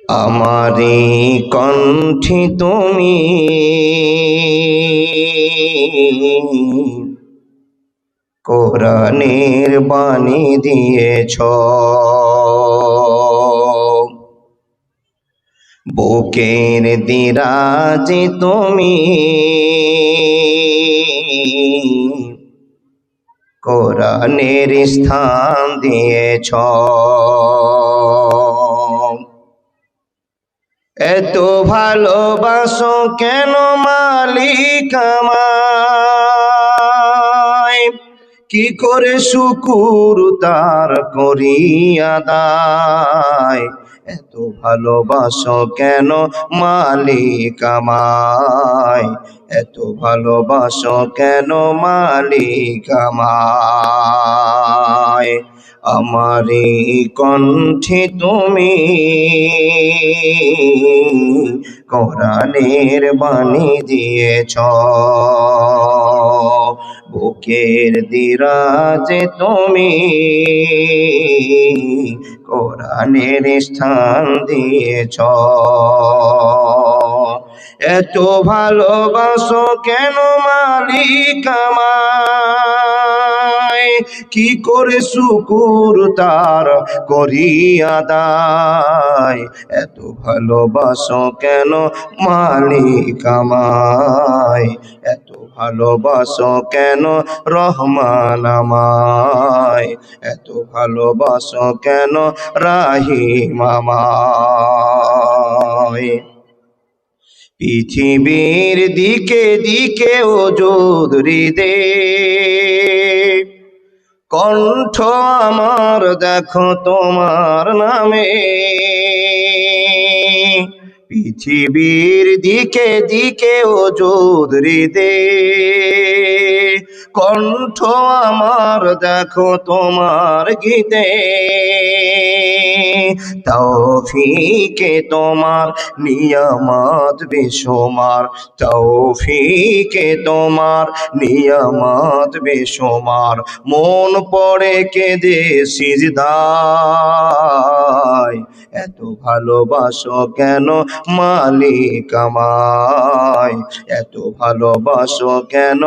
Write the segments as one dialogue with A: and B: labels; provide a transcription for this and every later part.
A: আমারি কণ্ঠে তুমি কোরআনের বাণী দিয়েছ, বুকের দিরাজে তুমি কোরআনের স্থান দিয়েছ। এত ভালোবাসো কেন মালিক আমায়, কি করে শুকুর তার করি আদায়। এত ভালোবাসো কেন মালিক আমায়, এত ভালোবাসো কেন মালিক আমায়। আমারি কণ্ঠে তুমি কোরআনের বাণী দিয়েছ, বুকের দিরাজে তুমি কোরআনের স্থান দিয়েছ। এত ভালোবাসো কেন মালিক আমায়, কি করে শুকুর তার করি আদায়। এত ভালোবাসো কেন মালিক আমায়, এত ভালোবাসো কেন রহমান আমায়, এত ভালোবাসো কেন রাহিম আমায়। পৃথিবীর দিকে দিকে ওজুদ হৃদে, কণ্ঠ আমার দেখো তোমার নামে। পৃথিবীর দিকে দিকে ওজুদ হৃদে, কণ্ঠ আমার দেখো তোমার গীতে। তৌফিকে তোমার নিয়ামত বেশুমার, তৌফিকে তোমার নিয়ামত বেশুমার। মন পড়ে কেঁদে সিজদায়, এত ভালোবাসো কেন মালিক আমায়, এত ভালোবাসো কেন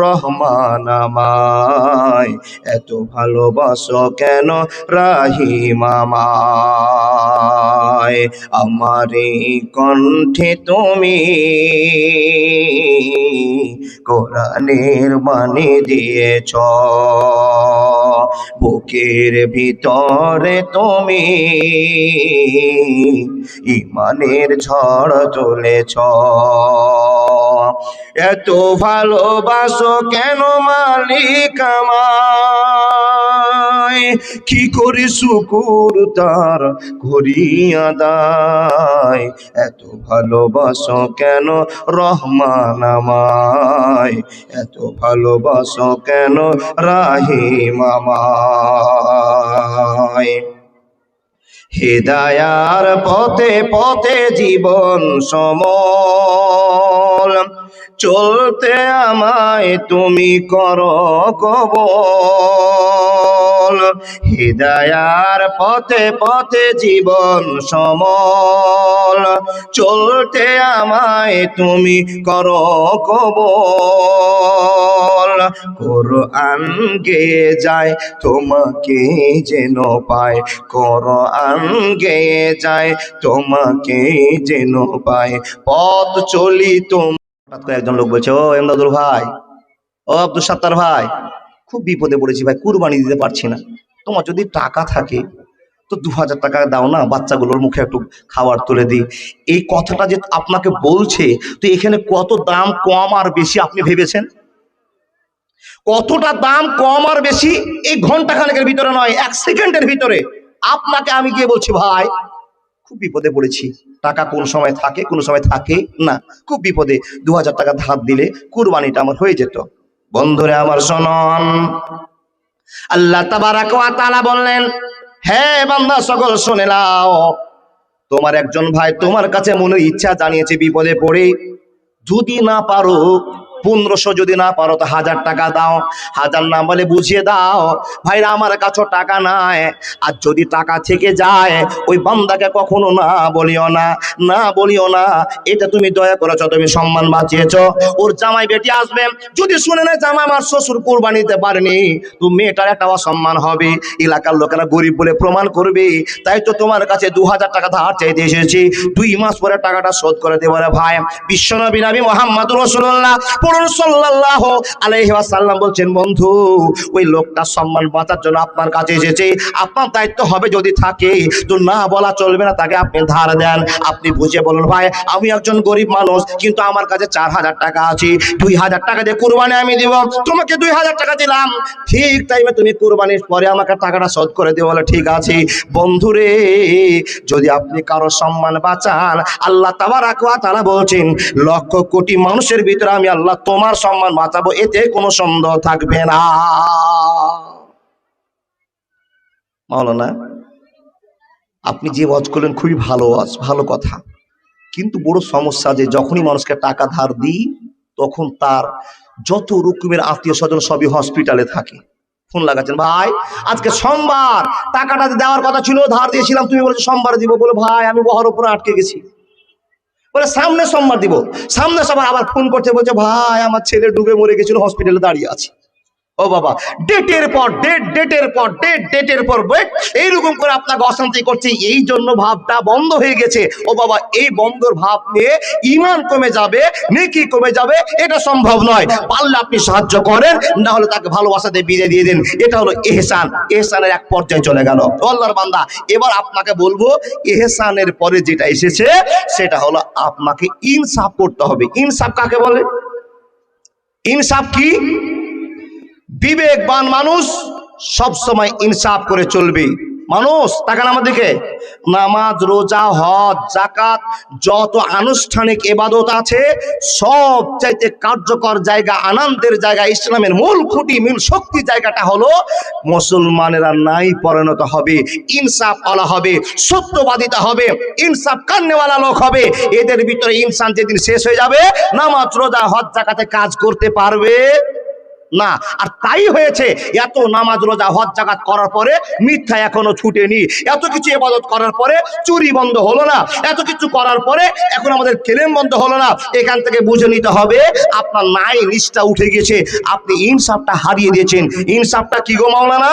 A: রহমান আমায়, এত ভালোবাসো কেন রাহিম আমায়। আমারি কণ্ঠে তুমি কোরআনের বাণী দিয়েছ, বুকের ভিতরে তুমি ইমানের ঝড় তুলেছ। এত ভালোবাসো কেন মালিক আমায়, কি করে শুকুর তার করি আদায়। এত ভালোবাসো কেন রহমান আমায়, এত ভালোবাসো কেন রাহিম আমায়। হিদায়ার পথে পথে জীবন সমল, চলতে আমায় তুমি করো কবল। হিদায়ার পথে পথে জীবন সমল, চলতে আমায় তুমি করো কবল। কোরআন গেয়ে যায় তোমাকে যেন পায়, কোরআন গেয়ে যায় তোমাকে যেন পায়। পথ চলি তোমার। হঠাৎ করে একজন লোক বলছে, ও এমদাদুল ভাই, ও আব্দুল সাত্তার ভাই, খুব বিপদে পড়েছি ভাই, কুরবানি দিতে পারছি না। তোমার যদি টাকা থাকে তো 2000 টাকা দাও না, বাচ্চাগুলোর মুখে একটু খাবার তুলে দিই। এই কথাটা যে আপনাকে বলছে, তো এখানে কত দাম কম আর বেশি আপনি ভেবেছেন? কতটা দাম কম আর বেশি এই ঘন্টা খানেকের ভিতরে নয়, 1 সেকেন্ডের ভিতরে আপনাকে আমি গিয়ে বলছি, ভাই খুব বিপদে পড়েছি, টাকা কোন সময় থাকে কোন সময় থাকে না, খুব বিপদে, 2000 টাকা ধার দিলে কুরবানিটা আমার হয়ে যেত। বন্ধুরা আমার শুনুন, আল্লাহ তাবারাক ওয়া তাআলা বললেন, হে বান্দা সকল শুনে নাও, তোমার একজন ভাই তোমার কাছে মনের ইচ্ছা জানিয়েছে বিপদে পড়ে, যদি না পারো 1500 যদি না পারো তো 1000 টাকা দাও, 1000 না বলে বুঝিয়ে দাও ভাইরা আমার কাছে টাকা নাই। আর যদি টাকা থেকে যায় ওই বান্দাকে কখনো না বলিও না, না বলিও না। এটা তুমি দয়া করেছো, তুমি সম্মান বাঁচিয়েছো। ওর জামাই বেটি আসবে, যদি শুনে না জামাই আমার শ্বশুর কুরবানি দিতে পারেনি, তো মেয়েটার একটা অসম্মান হবে, এলাকার লোকেরা গরিব বলে প্রমাণ করবে। তাই তো তোমার কাছে 2000 টাকা ধার চাইতে এসেছি, 2 মাস পরে টাকাটা শোধ করে দেবো রে ভাই। বিশ্বনবী নবী মুহাম্মদুর রাসূলুল্লাহ পড়ুন সাল্লাল্লাহু আলাইহি ওয়াসাল্লাম বলছেন, বন্ধু ওই লোকটা সম্মান বাঁচার জন্য আপনার কাছে এসেছে, আপনার দায়িত্ব হবে যদি থাকে তো না বলা চলবে না, তাকে আপনি ধার দেন। আপনি বুঝে বলুন, ভাই আমি একজন গরিব মানুষ কিন্তু আমার কাছে 4000 টাকা আছে, 2000 টাকা দিয়ে কুরবানি আমি দিব, তোমাকে 2000 টাকা দিলাম, ঠিক টাইমে তুমি কুরবানির পরে আমাকে টাকাটা শোধ করে দিও। বলে ঠিক আছে। বন্ধুরে যদি আপনি কারো সম্মান বাঁচান, আল্লাহ তাবারাক ওয়া তাআলা বলছেন লক্ষ কোটি মানুষের ভিতরে আমি আল্লাহ তোমার সম্মান বাঁচাবো, এতে কোনো সন্দেহ থাকবে না। মাওলানা আপনি যে ওয়াজ করলেন খুবই ভালো ওয়াজ, ভালো কথা, কিন্তু বড় সমস্যা যে যখনই মানুষকে টাকা ধার দিই তখন তার যত রকমের আত্মীয় স্বজন সবই হসপিটালে থাকে। ফোন লাগাচ্ছেন, ভাই আজকে সোমবার, টাকাটা দেওয়ার কথা ছিল, ধার দিয়েছিলাম, তুমি বলেছো সোমবার দিব। বলে ভাই আমি বহর উপরে আটকে গেছি। বলে সামনে সোমবার দিব, সামনে সোমবার আবার ফোন করছে, বলছে ভাই আমার ছেলে ডুবে মরে গেছিল, হসপিটালে দাঁড়িয়ে আছে। ও বাবা, ডেটের পর ডেট, ডেটের পর ডেট, ডেটের পর ডেট, এইরকম করে আপনাকে অশান্তি করছে। এই জন্য ভাবটা বন্ধ হয়ে গেছে। ও বাবা, এই বন্ধর ভাব নিয়ে ঈমান কমে যাবে, নেকি কমে যাবে, এটা সম্ভব নয়। পারলে আপনি সাহায্য করেন, না হলে তাকে ভালোবাসা দিয়ে বিদায় দিয়ে দেন। এটা হলো ইহসান। ইহসানের এক পর্যায়ে চলে গেল। আল্লাহর বান্দা, এবার আপনাকে বলবো ইহসানের পরে যেটা এসেছে সেটা হলো আপনাকে ইনসাফ করতে হবে। ইনসাফ কাকে বলে? ইনসাফ কি? বিবেকবান মানুষ সব সময় ইনসাফ করে চলবে। মানুষ তাকান আমার দিকে, নামাজ, রোজা, হজ, যাকাত, যত আনুষ্ঠানিক ইবাদত আছে সব চাইতে কার্যকর জায়গা, আনন্দের জায়গা, ইসলামের মূল খুঁটি, মূল শক্তি জায়গাটা হলো মুসলমানেরা নাই পরিণত হবে, ইনসাফ ওয়ালা হবে, সত্যবাদিতা হবে, ইনসাফ কান্নেওয়ালা লোক হবে। এদের ভিতরে ইনসান যেদিন শেষ হয়ে যাবে, নামাজ, রোজা, হজ, যাকাতে কাজ করতে পারবে না। আর তাই হয়েছে, এত নামাজ, রোজা, হজ, যাকাত করার পরে মিথ্যা এখনো ছুটেনি, এত কিছু ইবাদত করার পরে চুরি বন্ধ হলো না, এত কিছু করার পরে এখন আমাদের কেলেম বন্ধ হলো না। এখান থেকে বুঝে নিতে হবে আপনার নাই নিষ্ঠা উঠে গেছে, আপনি ইনসাফটা হারিয়ে দিয়েছেন। ইনসাফটা কি গো মাওলানা?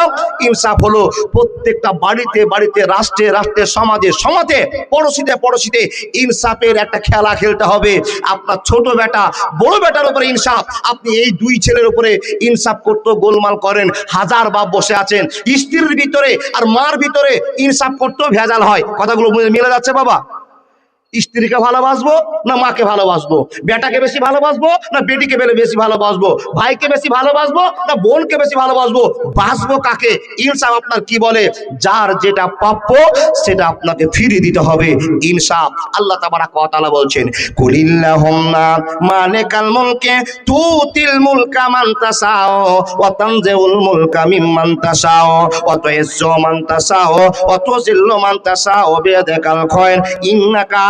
A: ইনসাফ হলো প্রত্যেকটা বাড়িতে বাড়িতে, রাষ্ট্রে রাষ্ট্রে, সমাজে সমাজে, পড়োশিতে পড়োশিতে ইনসাফের একটা খেলা খেলতে হবে। আপনার ছোট বেটা বড় বেটার উপরে ইনসাফ, আপনি এই দুই ছেলের উপরে ইনসাফ করতে গোলমাল করেন, হাজার বাপ বসে আছেন, স্ত্রীর ভিতরে আর মার ভিতরে ইনসাফ করতেও ভেজাল হয়। কথাগুলো মিলে যাচ্ছে বাবা? স্ত্রীকে ভালোবাসবো না মাকে ভালোবাসবো, বেটাকে বেশি ভালোবাসবো না বেটিকে বেশি ভালোবাসবো, ভাইকে বেশি ভালোবাসবো না বোনকে বেশি ভালোবাসবো, বাসবো কাকে? ইনসাফ আপনার কি বলে? যার যেটা প্রাপ্য সেটা আপনাকে ফিরিয়ে দিতে হবে। ইনসাফ। আল্লাহ তাবারাক ওয়া তাআলা বলছেন, কুলিল্লাহুম্মা মালিকাল মুলকি তুতিল মুলকা মান তাশাও ওয়া তানজিউল মুলকা মিম্মান তাশাও ওয়া তুইজ্জু মান তাশাও ওয়া তুযিল্লু মান তাশাও বিয়াদিকাল খায়র ইন্নাকা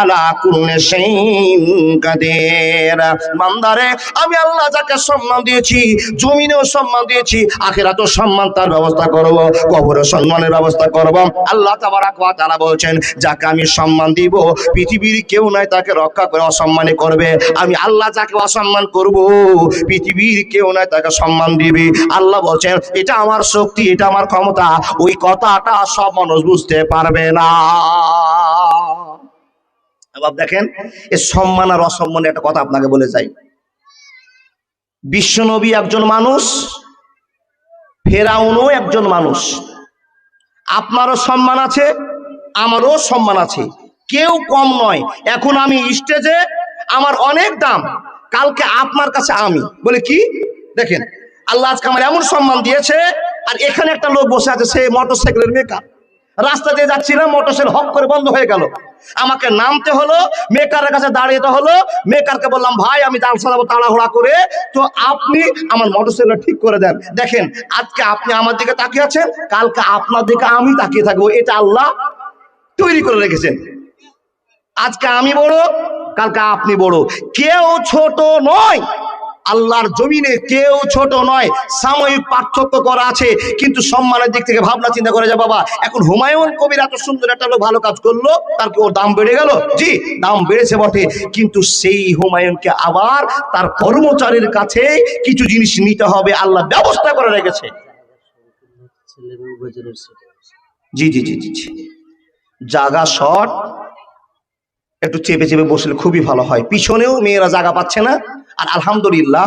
A: বান্দারে, আমি আল্লাহ যাকে সম্মান দিয়েছি, জমিনেও সম্মান দিয়েছি, আখিরাতেও সম্মান তার ব্যবস্থা করব, কবরে সম্মানের ব্যবস্থা করব। আল্লাহ তাবারাক ওয়া তাআলা বলছেন, যাকে আমি সম্মান দিব পৃথিবীর কেউ নাই তাকে রক্ষা করে অসম্মানী করবে। আমি আল্লাহ যাকে অসম্মান করব পৃথিবীর কেউ নাই তাকে সম্মান দিবে। আল্লাহ বলছেন এটা আমার শক্তি, এটা আমার ক্ষমতা। ওই কথাটা সব মানুষ বুঝতে পারবে না। দেখেন, এই সম্মান আর অসম্মানের একটা কথা আপনাকে বলে যাই। বিশ্বনবী একজন মানুষ, ফেরাউনও একজন মানুষ। আপনারও সম্মান আছে, আমারও সম্মান আছে, কেউ কম নয়। এখন আমি স্টেজে, আমার অনেক দাম, কালকে আপনার কাছে আমি বলে কি দেখেন, আল্লাহ আজকে আমার এমন সম্মান দিয়েছে। আর এখানে একটা লোক বসে আছে, সে মোটরসাইকেলের মেকার, রাস্তা দিয়ে যাচ্ছিলাম, মোটরসাইকেল হক করে বন্ধ হয়ে গেল, আমাকে নামতে হলো, মেকারের কাছে দাঁড়িয়ে হলো। মেকারকে বললাম, ভাই আমি জালসা যাবো তাড়াহুড়া করে, তো আপনি আমার মোটরসাইকেলটা ঠিক করে দেন। দেখেন, আজকে আপনি আমার দিকে তাকিয়ে আছেন, কালকে আপনার দিকে আমি তাকিয়ে থাকবো। এটা আল্লাহ তৈরি করে রেখেছেন। আজকে আমি বড়, কালকে আপনি বড়, কেউ ছোট নয়। আল্লাহর জমিনে কেউ ছোট নয়, সাময়িক পার্থক্য করা আছে, কিন্তু সম্মানের দিক থেকে ভাবনা চিন্তা করে যা বাবা, এখন হুমায়ুন কবির এত সুন্দর একটা লোক ভালো কাজ করলো, তার কি ওর দাম বেড়ে গেল? জি, দাম বেড়েছে বটে, কিন্তু সেই হুমায়ুনকে আবার তার কর্মচারীর কাছে কিছু জিনিস নিতে হবে, আল্লাহ ব্যবস্থা করে রেখেছে। জি জি জি জি জি, জায়গা শর্ট, একটু চেপে চেপে বসলে খুবই ভালো হয়। পিছনেও মেয়েরা জায়গা পাচ্ছে না, আর আলহামদুলিল্লাহ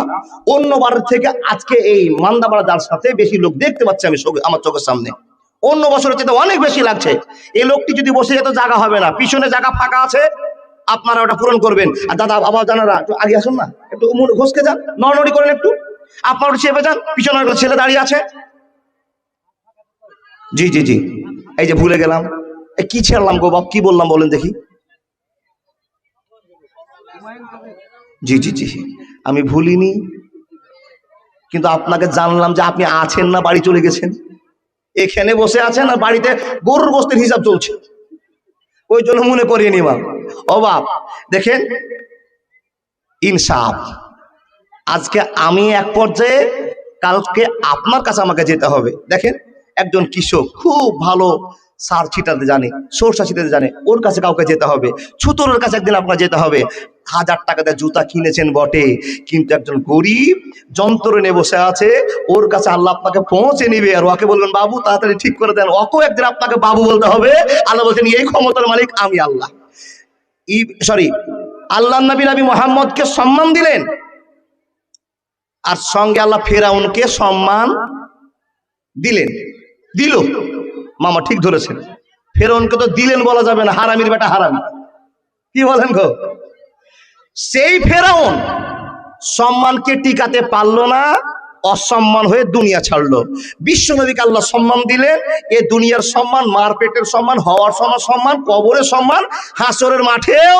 A: অন্যবার থেকে আজকে এই মান্দাবাড়া যার সাথে বেশি লোক দেখতে পাচ্ছি আমি আমার চোখের সামনে, অন্য বছরের চেয়ে অনেক বেশি লাগছে। এই লোকটি যদি বসে যেত জায়গা হবে না, পিছনে জায়গা ফাঁকা আছে, আপনারা ওটা পূরণ করবেন। আর দাদা বাবা জানারা একটু আগে আসুন না, একটু ঘষকে যান, নড়নড়ি করেন একটু, আপনারা একটু চেপে যান, পিছনে একটা ছেলে দাঁড়িয়ে আছে। জি জি জি, এই যে ভুলে গেলাম, কি ছেড়লাম গো বাপ, কি বললাম বলেন দেখি। জি জি জি, আমি ভুলিনি, কিন্তু আপনাকে জানলাম যে আপনি আছেন না বাড়ি চলে গেছেন, এখানে বসে আছেন আর বাড়িতে গরুর গোস্তের হিসাব চলছে, ওই জন্য মনে করিয়ে নিবা। ও বাপ দেখেন, ইনসাফ, আজকে আমি এক পর্যায়ে, কালকে আপনার কাছে আমাকে যেতে হবে। দেখেন একজন কৃষক খুব ভালো সার ছিটাতে জানে, সরষা ছিটাতে জানে, ওর কাছে কাউকে যেতে হবে। ছুতরের কাছে একদিন আপনার যেতে হবে। 1000 টাকা দিয়ে জুতা কিনেছেন বটে, কিন্তু একজন গরিব যন্ত্র নিয়ে বসে আছে, ওর কাছে আল্লাহ আপনাকে পৌঁছে নিবে, আর ওকে বলবেন বাবু তাড়াতাড়ি ঠিক করে দেন, ওকেও একদিন আপনাকে বাবু বলতে হবে। আল্লাহ বলছেন এই ক্ষমতার মালিক আমি আল্লাহ। আল্লাহ নবী মুহাম্মদকে সম্মান দিলেন, আর সঙ্গে আল্লাহ ফেরাউনকে সম্মান দিলেন। দিল, মামা ঠিক ধরেছেন, ফেরাউনকে তো দিলেন বলা যাবে না, হারামির বেটা হারামি, কি বলেন গো? সেই ফেরাউন সম্মানকে টিকাতে পারলো না, অসম্মান হয়ে দুনিয়া ছাড়লো। বিশ্ব নবীকে আল্লাহ সম্মান দিলেন, এ দুনিয়ার সম্মান, মারপেটের সম্মান, হওয়ার সময় সম্মান, কবরের সম্মান, হাসরের মাঠেও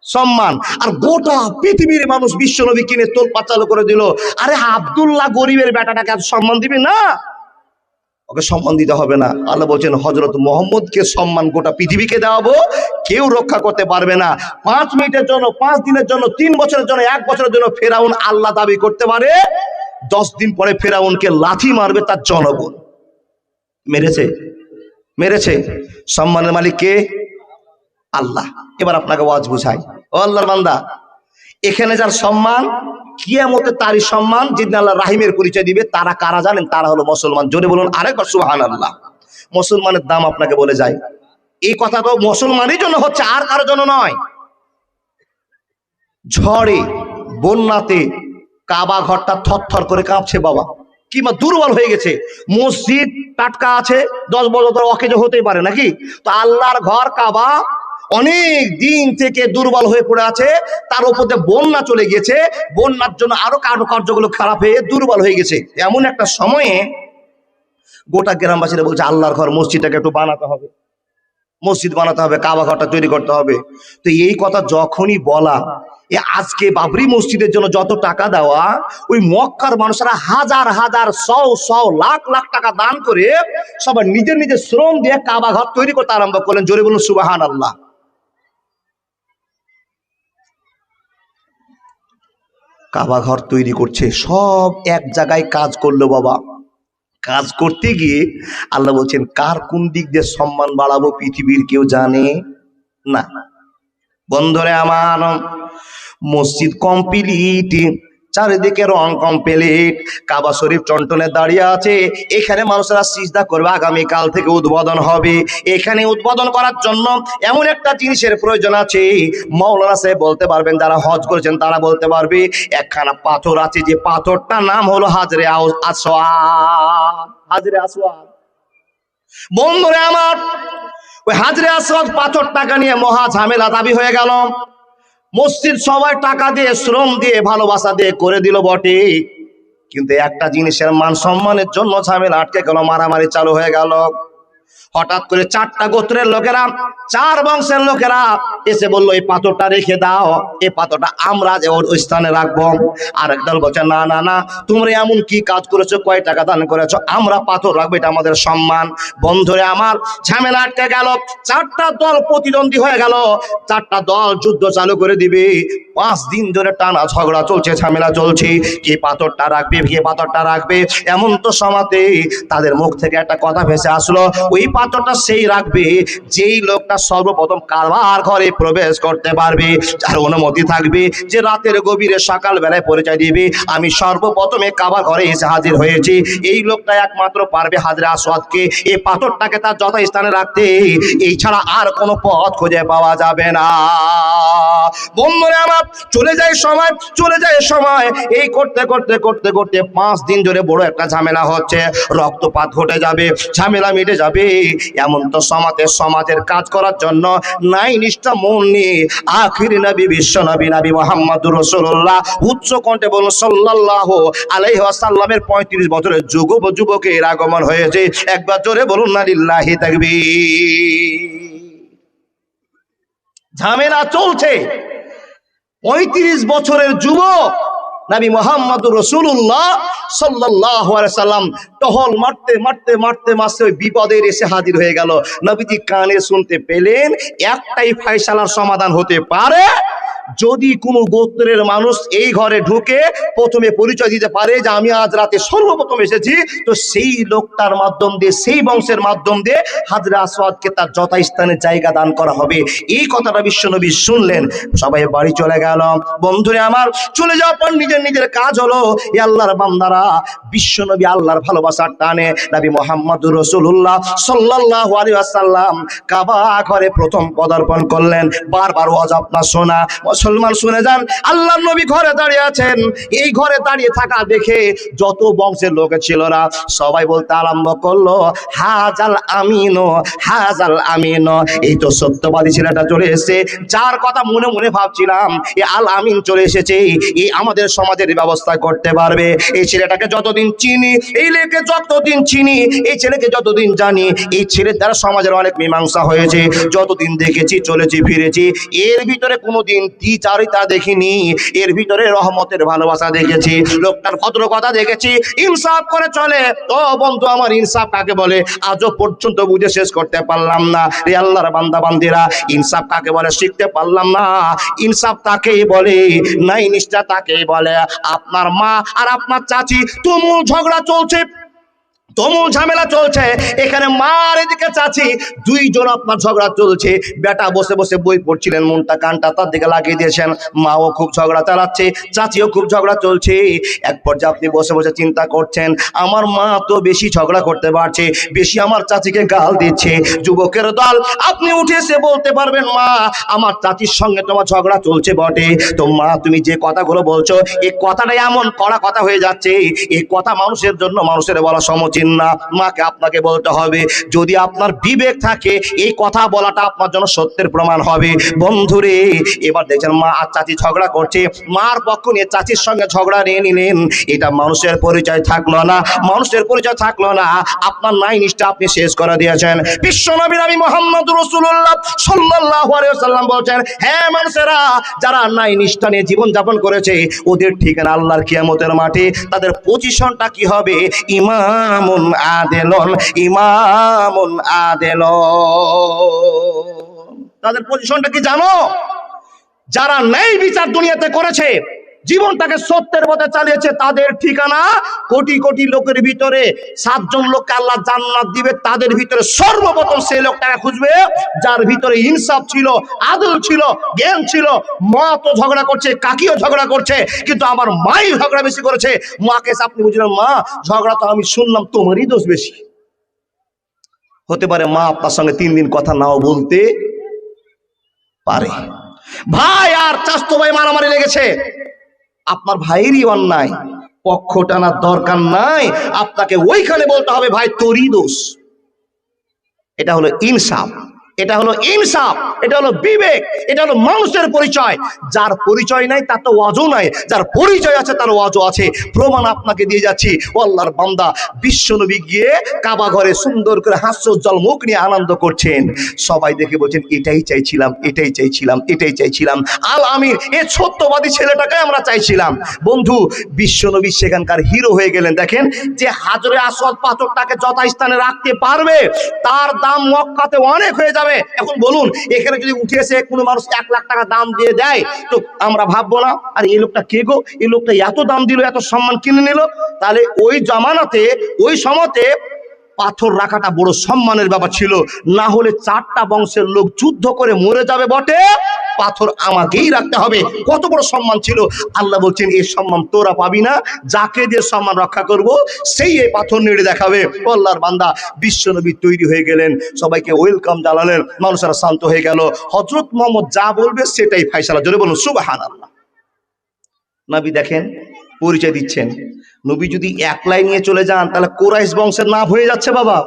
A: সম্মান। আর গোটা পৃথিবীর মানুষ বিশ্ব নবী কিনে তোল পাচালো করে দিল। আরে আব্দুল্লাহ গরিবের বেটাটাকে এত সম্মান দিবি না, ওকে সম্মান দিতে হবে না। আল্লাহ বলছেন হযরত মুহাম্মদকে সম্মান গোটা পৃথিবীকে দেওয়াবো, কেউ রক্ষা করতে পারবে না। 5 মিনিটের জন্য, 5 দিনের জন্য, 3 বছরের জন্য, 1 বছরের জন্য ফেরাউন আল্লাহ দাবি করতে পারে, 10 দিন পরে ফেরাউনকে লাথি মারবে তার জনগণ। মেরেছে, মেরেছে। সম্মানের মালিক কে? আল্লাহ। এবার আপনাকে ওয়াজ বুঝাই, ও আল্লাহর বান্দা, এখানে যার সম্মান, কিয়ামতে তারই সম্মান যেদিন আল্লাহ রাহিমের পরিচয় দিবে। তারা কারা জানেন? তারা হলো মুসলমান। জোরে বলুন আরেকবার সুবহানাল্লাহ। মুসলমানের দাম আপনাকে বলে যায়, এই কথা তো মুসলমানের জন্য হচ্ছে, আর কারোর জন্য নয়। ঝড়ে বন্যাতে কাবা ঘরটা থরথর করে কাঁপছে বাবা, কিংবা দুর্বল হয়ে গেছে। মসজিদ টাটকা আছে, 10 বছর ধরে অকেজো হতেই পারে নাকি? তো আল্লাহর ঘর কাবা অনেক দিন থেকে দুর্বল হয়ে পড়ে আছে, তার উপর দিয়ে বন্যা চলে গিয়েছে, বন্যার জন্য আরো কার্যগুলো খারাপ হয়ে দুর্বল হয়ে গেছে। এমন একটা সময়ে গোটা গ্রামবাসীরা বলছে আল্লাহর ঘর, মসজিদটাকে একটু বানাতে হবে, মসজিদ বানাতে হবে, কাবা ঘরটা তৈরি করতে হবে। তো এই কথা যখনই বলা, আজকে বাবরি মসজিদের জন্য যত টাকা দেওয়া, ওই মক্কার মানুষরা হাজার হাজার, শও লাখ লাখ টাকা দান করে সবাই নিজের নিজের শ্রম দিয়ে কাবা ঘর তৈরি করতে আরম্ভ করলেন। জোরে বলুন সুবহানাল্লাহ। কাবা ঘর তৈরি করছে, সব এক জায়গায় কাজ করলো বাবা। কাজ করতে গিয়ে আল্লাহ বলছেন কার কোন দিক দিয়ে সম্মান বাড়াবো পৃথিবীর কেউ জানে না। বন্ধুরে আমার, মসজিদ কমপ্লিট, চারিদিকে রং কমপ্লিট, কাবা শরীফ টনটনে দাঁড়িয়ে আছে। এখানে মানুষরা সিজদা করবে, আগামীকাল থেকে উদ্বোধন হবে। এখানে উদ্বোধন করার জন্য এমন একটা জিনিসের প্রয়োজন আছে, মাওলানা সাহেব বলতে পারবেন, যারা হজ করেছেন তারা বলতে পারবে। একখানা পাথর আছে, যে পাথরটার নাম হলো হাজরে আসওয়াদ। হাজরে আসওয়াদ। বন্ধুরে আমার, ওই হাজরে আসওয়াদ পাথরটাকে নিয়ে মহা ঝামেলা দাবি হয়ে গেল। মসজিদ সবাই টাকা দিয়ে, শ্রম দিয়ে, ভালোবাসা দিয়ে করে দিল বটে, কিন্তু একটা জিনিসের মান সম্মানের জন্য ঝামেলা আটকে গেল, মারামারি চালু হয়ে গেল। হঠাৎ করে 4টা গোত্রের লোকেরা, 4 বংশের লোকেরা এসে বললো এই পাথরটা রেখে দাও, এই পাথরটা আমরা যে ওই স্থানে রাখবো। আর একদল বলছে না না না, তোমরা এমন কি কাজ করেছো, কয় টাকা দান করেছো, আমরা পাথর রাখবো, এটা আমাদের সম্মান। বন্ধুরে আমার, ঝামেলা আটকে গেল, চারটা দল প্রতিদ্বন্দ্বী হয়ে গেল, চারটা দল যুদ্ধ চালু করে দিবে। 5 দিন ধরে টানা ঝগড়া চলছে, ঝামেলা চলছে, কে পাথরটা রাখবে, কে পাথরটা রাখবে। এমন তো সমাতে তাদের মুখ থেকে একটা কথা ভেসে আসলো, ওই পাথরটা সেই রাখবে যেই লোকটা সর্বপ্রথম কাবার ঘরে প্রবেশ করতে পারবে, যার অনুমতি থাকবে, যে রাতের গভীরে সকাল বেলায় পরিচয় দিবে আমি সর্বপ্রথমে কাবার ঘরে এসে হাজির হয়েছি, এই লোকটা একমাত্র পারবে হাজরে আসওয়াদকে এই পাথরটাকে তার যথাস্থানে রাখতে, এই ছাড়া আর কোনো পথ খুঁজে পাওয়া যাবে না। বন্ধুরা আমার, চলে যায় সময়, চলে যায় সময়, এই করতে করতে করতে করতে 5 দিন ধরে বড় একটা ঝামেলা হচ্ছে, রক্তপাত ঘটে যাবে, ঝামেলা মিটে যাবে। এমন তো সমাজের কাজ করার জন্য নাই নিষ্ঠা মন নিয়ে আখির নবী বিশ্ব নবী নবী মুহাম্মদুর রাসূলুল্লাহ উচ্চ কণ্ঠে বলুন সাল্লাল্লাহু আলাইহি ওয়াসাল্লামের 35 বছরের যুবকের আগমন হয়েছে। একবার জোরে বলুন না লিল্লাহি তাকবীর। ঝামেলা চলছে, 35 বছরের যুবক নবী মুহাম্মদুর রাসূলুল্লাহ সাল্লাল্লাহু আলাইহি সাল্লাম টহল মারতে মারতে মারতে মাসে ওই বিপদের এসে হাজির হয়ে গেল। নবীজি কানে শুনতে পেলেন একটাই ফয়সালার সমাধান হতে পারে, যদি কোনো গোত্রের মানুষ এই ঘরে ঢুকে প্রথমে পরিচয় দিতে পারে যে আমি আজ রাতে সর্বপ্রথম এসেছি, তো সেই লোকটার মাধ্যম দিয়ে, সেই বংশের মাধ্যম দিয়ে হাজরে আসওয়াদকে তার যথাস্থানে জায়গা দান করা হবে। এই কথাটা বিশ্বনবী শুনলেন, সবাই বাড়ি চলে গেল। বন্ধুরা আমার, চলে যাওয়ার পর নিজের নিজের কাজ হলো। এ আল্লাহর বান্দারা, বিশ্বনবী আল্লাহর ভালোবাসার টানে নবী মুহাম্মদুর রাসূলুল্লাহ সাল্লাল্লাহু আলাইহি ওয়াসাল্লাম কাবা ঘরে প্রথম পদার্পণ করলেন। বারবার ওয়াজ আপনার শোনা, মুসলমান শুনে যান, আল্লাহর নবী ঘরে দাঁড়িয়ে আছেন। এই ঘরে দাঁড়িয়ে থাকা দেখে যত বংশের লোক ছিল না সবাই বলতে আরম্ভ করলো, হাজাল আমিনো, হাজাল আমিনো, এই তো সত্যবাদী ছেলেটা চলে এসেছে, যার কথা মনে মনে ভাবছিলাম এ আল আমিন চলে এসেছে, এই আমাদের সমাজের ব্যবস্থা করতে পারবে। এই ছেলেটাকে যতদিন চিনি, এই ছেলেকে যতদিন চিনি, এই ছেলেকে যতদিন জানি, এই ছেলের দ্বারা সমাজের অনেক মীমাংসা হয়েছে। যতদিন দেখেছি, চলেছি, ফিরেছি, এর ভিতরে কোনোদিন দ্বিচারিতা দেখিনি, এর ভিতরে রহমতের ভালোবাসা দেখেছি, লোকটার ভদ্র কথা দেখেছি, ইনসাফ করে চলে। ও বন্ধু আমার, ইনসাফ কাকে বলে আজও পর্যন্ত বুঝে শেষ করতে পারলাম না। রে আল্লাহর বান্দা বান্দিরা, ইনসাফ কাকে বলে শিখতে পারলাম না। ইনসাফ তাকেই বলে, নাই নিষ্ঠা তাকেই বলে। আপনার মা আর আপনার চাচি তুমুল ঝগড়া চলছে, তুমুল ঝামেলা চলছে, এখানে মা আর এদিকে চাচি, দুইজন আপনার ঝগড়া চলছে। বেটা বসে বসে বই পড়ছিলেন, মনটা কানটা তার দিকে লাগিয়ে দিয়েছেন, মাও খুব ঝগড়া চালাচ্ছে, চাচিও খুব ঝগড়া চলছে। এক পর্যায়ে আপনি বসে বসে চিন্তা করছেন, আমার মা তো বেশি ঝগড়া করতে পারছে, বেশি আমার চাচিকে গাল দিচ্ছে। যুবকের দল, আপনি উঠে এসে বলতে পারবেন, মা আমার চাচির সঙ্গে তোমার ঝগড়া চলছে বটে, তো মা তুমি যে কথাগুলো বলছো এই কথাটা এমন কড়া কথা হয়ে যাচ্ছে, এই কথা মানুষের জন্য মানুষের বলা সমীচীন না। মাকে আপনাকে বলতে হবে, যদি আপনার বিবেক থাকে এই কথা বলাটা আপনার জন্য সত্যের প্রমাণ হবে। বন্ধুরে, এবার দেখছেন মা আর চাচি ঝগড়া করছে, মার পক্ষ নিয়ে চাচির সঙ্গে ঝগড়া নিয়ে নিলেন, এটা মানুষের পরিচয় থাকলো না, মানুষের পরিচয় থাকলো না, আপনার নাই নিষ্ঠা আপনি শেষ করে দিয়েছেন। বিশ্বনবী নবী মুহাম্মদুর রাসূলুল্লাহ সাল্লাল্লাহু আলাইহি ওয়াসাল্লাম বলেন, হ্যাঁ মানুষেরা, যারা নাই নিষ্ঠা নিয়ে জীবন যাপন করেছে ওদের ঠিকানা আল্লাহর কিয়ামতের মাঠে, তাদের পজিশনটা কি হবে? ইমাম আদেলন, ইমামুন আদেলন। তাদের পজিশনটা কি জানো? যারা ন্যায় বিচার দুনিয়াতে করেছে, জীবনটাকে সত্যের পথে চালিয়েছে, তাদের ঠিকানা কোটি কোটি লোকের ভিতরে 7 জন লোককে আল্লাহ জান্নাত দিবে, তাদের ভিতরে সর্বপ্রথম সেই লোকটাকে খুঁজবে যার ভিতরে ইনসাফ ছিল, আদল ছিল, জ্ঞান ছিল। মা তো ঝগড়া করছে, কাকিও ঝগড়া করছে, কিন্তু আমার মাই ঝগড়া বেশি করেছে। মাকে আপনি বুঝলেন, মা ঝগড়া তো আমি শুনলাম তোমারই দোষ বেশি। হতে পারে মা আপনার সঙ্গে 3 দিন কথা নাও বলতে পারে। ভাই আর চাচতো ভাই মারামারি লেগেছে, আপনার ভাইয়েরই অন্যায়, পক্ষ টানার দরকার নাই, আপনাকে ওইখানে বলতে হবে ভাই তোরই দোষ। এটা হলো ইনসাফ। এটা হলো ইনসাফ, এটা হলো বিবেক, এটা হলো মানুষের পরিচয়। যার পরিচয় নাই তার তো ওয়াজও নাই, যার পরিচয় আছে তার ওয়াজও আছে। প্রমাণ আপনাকে দিয়ে যাচ্ছি। ও আল্লাহর বান্দা, বিশ্বনবী গিয়ে কাবা ঘরে সুন্দর করে হাস্যোজ্জ্বল মুখ নিয়ে আনন্দ করছেন। সবাই দেখে বলছেন এটাই চাইছিলাম, এটাই চাইছিলাম, এটাই চাইছিলাম। আল আমির, এই সত্যবাদী ছেলেটাকে আমরা চাইছিলাম। বন্ধু, বিশ্বনবী সেখানকার হিরো হয়ে গেলেন। দেখেন, যে হাজরে আসওয়াদ পাথরটাকে যথাস্থানে রাখতে পারবে তার দাম মক্কাতে অনেক হয়ে যাবে। এখন বলুন, এখানে যদি উঠে এসে কোনো মানুষ 1 লাখ টাকা দাম দিয়ে দেয় তো আমরা ভাববো না আর এই লোকটা কে গো, এই লোকটা এত দাম দিল, এত সম্মান কিনে নিল? তাহলে ওই জামানাতে, ওই সময়তে পাথর রাখাটা বড় সম্মানের ব্যাপার ছিল। না হলে 4টা বংশের লোক যুদ্ধ করে মরে যাবে বটে, পাথর আমাকেই রাখতে হবে। কত বড় সম্মান ছিল। আল্লাহ বলছেন এই সম্মান তোরা পাবি না, যাকে দিয়ে সম্মান রক্ষা করব সেই এই পাথর নেড়ে দেখাবে। আল্লাহর বান্দা, বিশ্বনবী তৈরি হয়ে গেলেন, সবাইকে ওয়েলকাম জানালেন, মানুষেরা শান্ত হয়ে গেল। হযরত মুহাম্মদ যা বলবে সেটাই ফয়সালা। জোরে বলুন সুবহানাল্লাহ। নবী দেখেন পরিচয় দিচ্ছেন। নবী যদি একলাই নিয়ে চলে যান তাহলে কুরাইশ বংশের নাম হয়ে যাচ্ছে বাবা।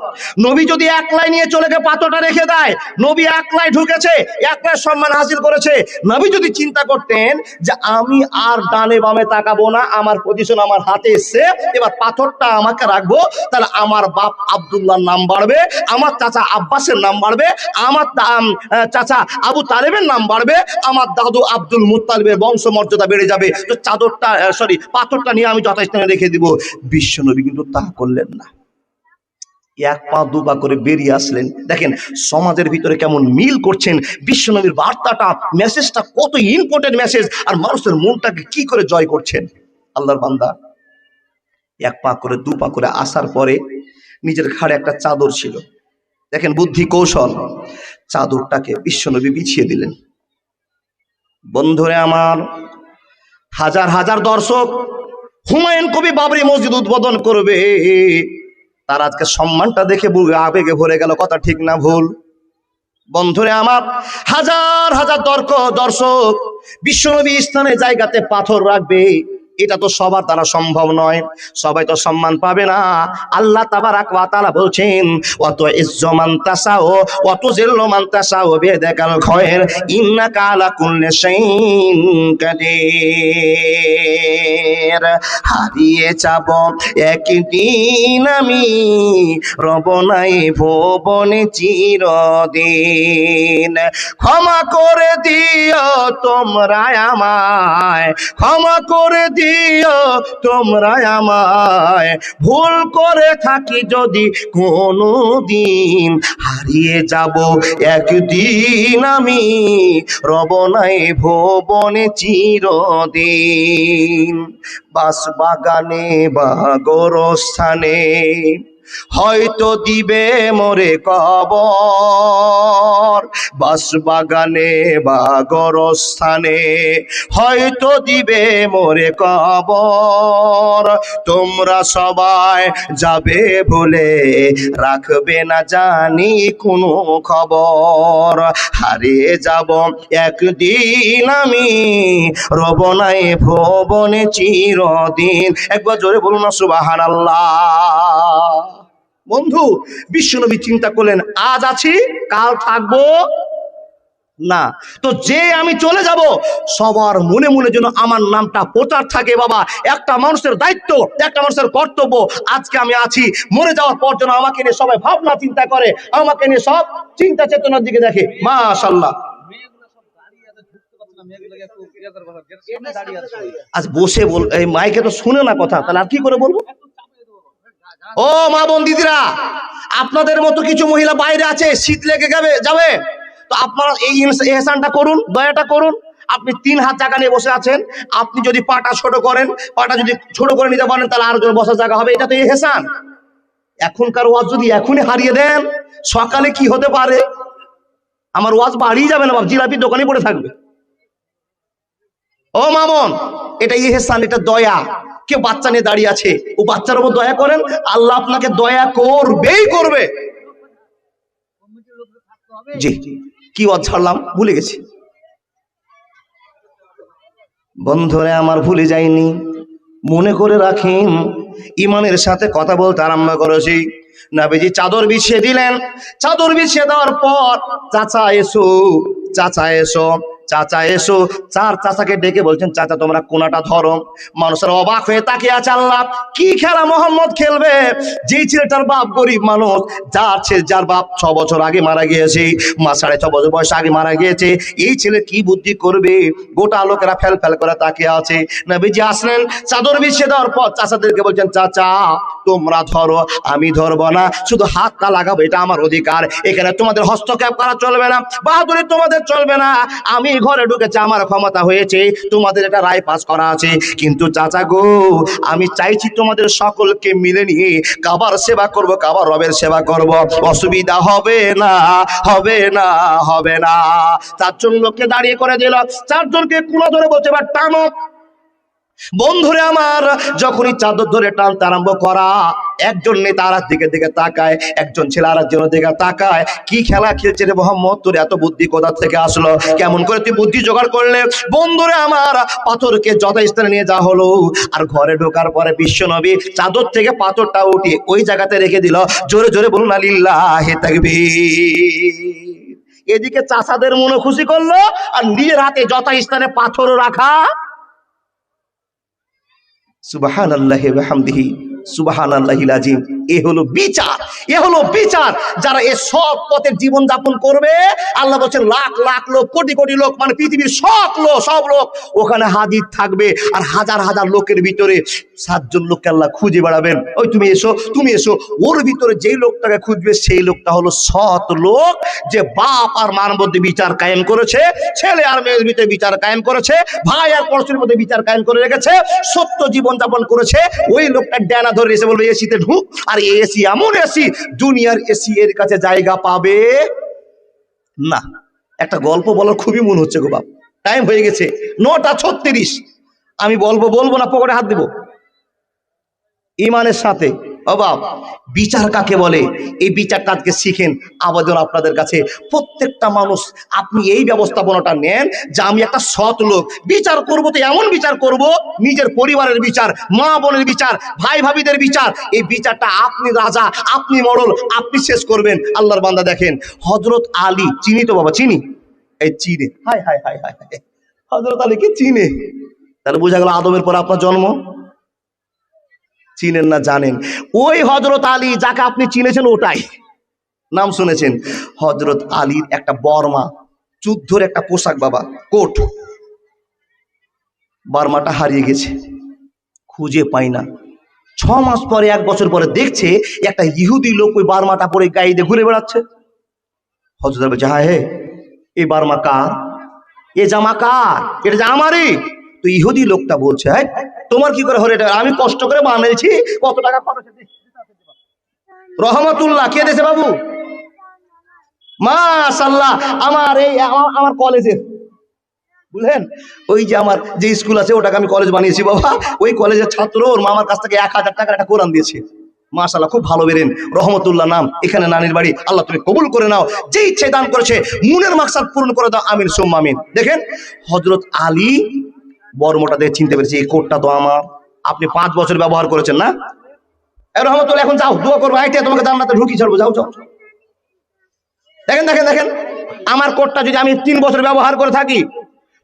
A: নবী যদি একলাই নিয়ে চলে গিয়ে পাথরটা রেখে দেয়, নবী একলাই ঢুকেছে, একলাই সম্মান হাসিল করেছে। নবী যদি চিন্তা করতেন যে আমি আর ডানে বামে তাকাবো না, আমার পজিশন আমার হাতে এসছে, এবার পাথরটা আমাকে রাখবো, তাহলে আমার বাপ আব্দুল্লাহর নাম বাড়বে, আমার চাচা আব্বাসের নাম বাড়বে, আমার চাচা আবু তালেবের নাম বাড়বে, আমার দাদু আব্দুল মুত্তালিবের বংশমর্যাদা বেড়ে যাবে। তো পাথরটা নিয়ে আমি যথাস্থানে রেখে দিব। বিশ্বনবী কিন্তু তা করলেন না। 1 পা 2 পা করে বেরিয়ে আসলেন। দেখেন সমাজের ভিতরে কেমন মিল করছেন। বিশ্বনবীর বার্তাটা, মেসেজটা কত ইম্পর্টেন্ট মেসেজ, আর মানুষের মনটাকে কি করে জয় করছেন। আল্লাহর বান্দা 1 পা করে 2 পা করে আসার পরে নিজের ঘাড়ে একটা চাদর ছিল। দেখেন বুদ্ধি কৌশল, চাদরটাকে বিশ্বনবী বিছিয়ে দিলেন। বন্ধুরে আমার, হাজার হাজার দর্শক হুমায়ুন কবি বাবরি মসজিদ উদ্বোধন করবে, তার আজকে সম্মানটা দেখে আবেগে ভরে গেল। কথা ঠিক না ভুল? বন্ধুরে আমার, হাজার হাজার দর্শক বিশ্বনবী স্থানে জায়গাতে পাথর রাখবে, এটা তো সবার দ্বারা সম্ভব নয়, সবাই তো সম্মান পাবে না। আল্লাহ তাবারাক ওয়া তাআলা বলছেন, ওয়াত ইজ্জু মান তাশাউ ওয়া তুযিল্লু মান তাশাউ বিয়াদিকাল খায়র ইন্নাকা আলা কুল্লি শাইইন কাদির। হারিয়ে যাব একদিন আমি, রব নাই ভুবনে চিরদিন। ক্ষমা করে দিও তোমরা আমায়, ক্ষমা করে দিও তোমরা আমায়, ভুল করে থাকি যদি কোনো দিন। হারিয়ে যাব একদিন আমি, রব নাই ভুবনে চিরদিন। বাঁশবাগানে বা গোরস্থানে হয়তো দিবে মোরে কবর, বাঁশবাগানে বা গোরস্থানে হয়তো দিবে মোরে কবর। তোমরা সবাই যাবে বলে রাখবে না জানি কোনো খবর। হারিয়ে যাব একদিন আমি, রব নাই ভুবনে চিরদিন। একবার জোরে বলুন না সুবহানাল্লাহ। বন্ধু, বিশ্বনবী চিন্তা করলেন আজ আছি কাল থাকবো না, তো যে আমি চলে যাব সবার মনে মনে যেন আমার নামটা প্রচার থাকে। বাবা, একটা মানুষের দায়িত্ব, একটা মানুষের কর্তব্য। আজকে আমি আছি, মরে যাওয়ার পর যেন আমাকে নিয়ে সবাই ভাবনা চিন্তা করে, আমাকে নিয়ে সব চিন্তা চেতনার দিকে দেখে। মাশাআল্লাহ। আজ বসে বল, এই মাইকে তো শুনে না কথা, তাহলে আর কি করে বলবো? ও মা বোন দিদিরা, আপনাদের মতো কিছু মহিলা বাইরে আছে, শীত লেগে যাবে, তো আপনারা এই ইহসানটা করুন, দয়াটা করুন। আপনি 3 হাত জায়গা নিয়ে বসে আছেন, আপনি যদি পাটা ছোট করেন, পাটা যদি ছোট করে নিতে পারেন তাহলে আরো জন বসার জায়গা হবে। এটা তো ইহসান। এখনকার ওয়াজ যদি এখনই হারিয়ে দেন, সকালে কি হতে পারে? আমার ওয়াজ বাড়িয়ে যাবে না বাপ, জিলাপির দোকানে পড়ে থাকবে। ও মামন, এটা ইহসান, এটা দয়া। কেউ বাচ্চা নিয়ে দাঁড়িয়ে আছে, ও বাচ্চার উপর দয়া করেন, আল্লাহ আপনাকে দয়া করবেই করবে। জি, কি ওয়াজ ছাড়লাম ভুলে গেছি। বন্ধুরা আমার, ভুলে যাইনি, মনে করে রাখেন। ইমানের সাথে কথা বলতে আরম্ভ করেছি। নবীজি চাদর বিছিয়ে দিলেন। চাদর বিছিয়ে দেওয়ার পর চাচা এসো, চাচা এসো, চাচা এসো। চার চাচাকে ডেকে বলছেন, চাচা তোমরা কোনাটা ধরো। মানুষের অবাক হয়ে তাকিয়ে আছে, আল্লাহ কি খেলা মোহাম্মদ খেলবে? যেই ছেলেটার বাপ গরিব মানুষ, যার বাপ 6 বছর আগে মারা গিয়েছে, মা 6.5 বছর বয়স আগে মারা গিয়েছে, এই ছেলে কি বুদ্ধি করবে? গোটা লোকেরা ফেল ফেল করে তাকিয়ে আছে। নবীজি আসলেন, চাদর বিছিয়ে দেওয়ার পর চাচাদেরকে বলছেন, চাচা তোমরা ধরো, আমি ধরবো না, শুধু হাতটা লাগাবো, এটা আমার অধিকার। এখানে তোমাদের হস্তক্ষেপ করা চলবে না, বাহাদুরি তোমাদের চলবে না। আমি ঘরে ঢুকেছি, আমার ক্ষমতা হয়েছে, তোমাদের এটা রায় পাস করা আছে। কিন্তু চাচা গো, আমি চাইছি তোমাদের সকলকে মিলে নিয়ে কাবার সেবা করব, কাবার রবের সেবা করব, অসুবিধা হবে না, হবে না, হবে না। 4 জন লোককে দাঁড়িয়ে করে দিল, 4 জনকে কোন ধরে বলছে, এবার টানো। বন্ধুরে আমার, যখনই চাদর ধরে টানতে আরম্ভ করা, একজন নেতা আর দিকে দিকে তাকায়, একজন ছেলে আর একজনের দিকে তাকায়। কি খেলা খেলছে রে মোহাম্মদ, তোর এত বুদ্ধি কোথা থেকে আসলো? কেমন করে তুই বুদ্ধি জোগাড় করলে? বন্ধুরে আমার, পাথরকে যথাস্থানে নিয়ে যাওয়া হলো। আর ঘরে ঢোকার পরে বিশ্বনবী চাদর থেকে পাথরটা উঠিয়ে ওই জায়গাতে রেখে দিল। জোরে জোরে বলুন লিল্লাহি তাকবীর। এদিকে চাচাদের মনে খুশি করলো, আর নিজের হাতে যথাস্থানে পাথর রাখা। সুবহানাল্লাহি ওয়া বিহামদিহি সুবহানাল্লাহিল আযীম। এ হলো বিচার, এ হলো বিচার। যারা এই সৎ পথের জীবন যাপন করবে, আল্লাহ বলেন লাখ লাখ লোক, কোটি কোটি লোক, মানে পৃথিবীর সব লোক ওখানে হাজির থাকবে। আর হাজার হাজার লোকের ভিতরে 7 জন লোককে আল্লাহ খুঁজে বেড়াবেন, ওই তুমি এসো, তুমি এসো। ওর ভিতরে যেই লোকটাকে খুঁজবে, সেই লোকটা হলো সৎ লোক, যে বাপ আর মার মধ্যে বিচার কায়েম করেছে, ছেলে আর মেয়ের ভিতরে বিচার কায়েম করেছে, ভাই আর পড়শির মধ্যে বিচার কায়েম করে রেখেছে, সত্য জীবন যাপন করেছে। ওই লোকটা ডানা ধরে এসে বলবে এসিতে ঢুক। আর এসি এমন এসি, দুনিয়ার এসি এর কাছে জায়গা পাবে না। একটা গল্প বলার খুবই মন হচ্ছে গো বাপ, টাইম হয়ে গেছে 9:36। আমি বলবো না, পকেটে হাত দেবো ইমানের সাথে। অবাব বিচার কাকে বলে, এই বিচারটা আজকে শিখেন। আবেদন আপনাদের কাছে, প্রত্যেকটা মানুষ আপনি এই ব্যবস্থাপনাটা নেন যে আমি একটা সৎ লোক, বিচার করব তো এমন বিচার করব, নিজের পরিবারের বিচার, মা বোনের বিচার, ভাই ভাবিদের বিচার। এই বিচারটা আপনি রাজা, আপনি মোড়ল, আপনি শেষ করবেন। আল্লাহর বান্দা দেখেন, হযরত আলী, চিনি তো বাবা, চিনি, এই চিনে, হায় হায় হায় হায়, হযরত আলীকে চিনে। তাহলে বোঝা গেল আদমের পর আপনার জন্ম। চিনেন না, জানেন। ওই হযরত আলী যাকে আপনি চিনেছেন, ওটাই নাম শুনেছেন। হযরত আলীর একটা বর্মা, যুদ্ধের একটা পোশাক বাবা, কোট, বর্মাটা হারিয়ে গেছে, খুঁজে পাই না। 6 মাস পরে, 1 বছর পরে দেখছে একটা ইহুদি লোক ওই বর্মাটা পরে গায়ে দিয়ে ঘুরে বেড়াচ্ছে। হযরত আলী বলছে, হ্যাঁ হে, এই বর্মা কার? এ জামা কার? এটা যে আমারই। তো ইহুদি লোকটা বলছে, হ্যাঁ তোমার কি করে হলো এটা? আমি কষ্ট করে বানিয়েছি, কত টাকা খরচ হয়েছে? রহমতুল্লাহ কে দিয়েছে বাবু? মাশাআল্লাহ। আমার কলেজের, বুঝলেন, ওই যে আমার যে স্কুল আছে, ওটাকে আমি কলেজ বানিয়েছি বাবা। ওই কলেজের ছাত্র ওর মামার কাছ থেকে 1000 টাকার একটা কোরআন দিয়েছে। মাশাআল্লাহ, খুব ভালো বেরেন, রহমতুল্লাহ নাম, এখানে নানির বাড়ি। আল্লাহ তুমি কবুল করে নাও, যে ইচ্ছে দান করেছে মনের মাকসাদ পূরণ করে দাও, আমিন সুম্মা আমিন। দেখেন হযরত আলী বর্মটা দেখে চিনতে পেরেছে, এই কোটটা তো আমার। আপনি 5 বছর ব্যবহার করেছেন না? রহমতুল্লাহ, এখন যাও, দোয়া করবো, আইতে তোমাকে জান্নাতে ঢুকি ছাড়বো, যাও যাও। দেখেন দেখেন দেখেন, আমার কোটটা যদি আমি 3 বছর ব্যবহার করে থাকি,